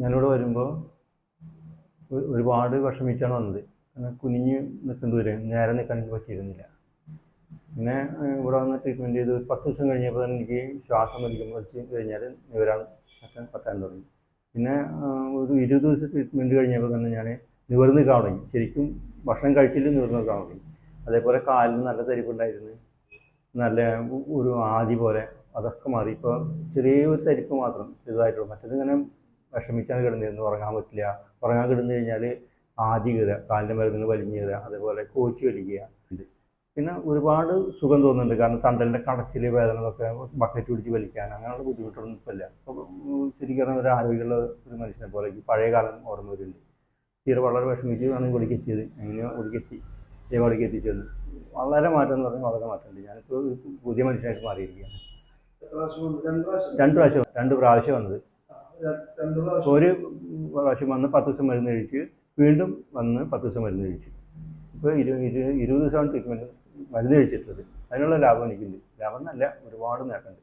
ഞാനിവിടെ വരുമ്പോൾ ഒരുപാട് വിഷമിച്ചാണ് വന്നത്. കാരണം കുനിഞ്ഞ് നിൽക്കേണ്ടി വരും, നേരെ നിൽക്കാൻ എനിക്ക് പറ്റിയിരുന്നില്ല. പിന്നെ ഇവിടെ വന്ന് ട്രീറ്റ്മെൻറ്റ് ചെയ്ത് 10 ദിവസം കഴിഞ്ഞപ്പോൾ തന്നെ എനിക്ക് ശ്വാസം വലിച്ച് കഴിഞ്ഞാൽ നിവരാൻ പറ്റാൻ തുടങ്ങി. പിന്നെ ഒരു 20 ദിവസം ട്രീറ്റ്മെൻറ്റ് കഴിഞ്ഞപ്പോൾ തന്നെ ഞാൻ നിവർന്ന് നിൽക്കാൻ തുടങ്ങി. ശരിക്കും ഭക്ഷണം കഴിച്ചിട്ട് നിവർന്ന് നിൽക്കാൻ തുടങ്ങി. അതേപോലെ കാലിന് നല്ല തരിപ്പുണ്ടായിരുന്നു, നല്ല ഒരു ആദി പോലെ അതൊക്കെ മാറി. ഇപ്പോൾ ചെറിയൊരു തരിപ്പ് മാത്രം ചെറുതായിട്ടുള്ളൂ. മറ്റേത് ഇങ്ങനെ വിഷമിച്ചാണ് കിടന്നിരുന്നത്, ഉറങ്ങാൻ പറ്റില്ല. ഉറങ്ങാൻ കിടന്നു കഴിഞ്ഞാൽ ആദി കയറുക, കാലിൻ്റെ മേലെ നിന്ന് വലിഞ്ഞു കയറുക, അതേപോലെ കോച്ചി വലിക്കുക ഉണ്ട്. പിന്നെ ഒരുപാട് സുഖം തോന്നുന്നുണ്ട്. കാരണം തണ്ടലിൻ്റെ കടച്ചിൽ വേദനകളൊക്കെ ബക്കറ്റ് പിടിച്ച് വലിക്കാൻ അങ്ങനെയുള്ള ബുദ്ധിമുട്ടൊന്നും ഇപ്പം ഇല്ല. അപ്പോൾ ശരിക്കും ഒരു ആരോഗ്യമുള്ള ഒരു മനുഷ്യനെ പോലെ പഴയ കാലം ഓർമ്മ വരുന്നുണ്ട്. തീരെ വളരെ വിഷമിച്ച് ആണ് ഇവിടേക്ക് എത്തിയത്. എങ്ങനെയോ ഇവിടേക്ക് എത്തിച്ചത് വളരെ മാറ്റം എന്ന് പറഞ്ഞാൽ വളരെ മാറ്റമുണ്ട്. ഞാനിപ്പോൾ ഒരു പുതിയ മനുഷ്യനായിട്ട് മാറിയിരിക്കുകയാണ്. രണ്ട് പ്രാവശ്യം വന്നത്. ഒരു പ്രാവശ്യം വന്ന് 10 ദിവസം മരുന്ന് കഴിച്ച്, വീണ്ടും വന്ന് 10 ദിവസം മരുന്ന് കഴിച്ചു. ഇപ്പോൾ 20 ദിവസമാണ് ട്രീറ്റ്മെൻറ്റ് മരുന്ന് കഴിച്ചിട്ടുള്ളത്. അതിനുള്ള ലാഭം എനിക്കുണ്ട്. ലാഭം എന്നല്ല, ഒരുപാട് നേട്ടമുണ്ട്.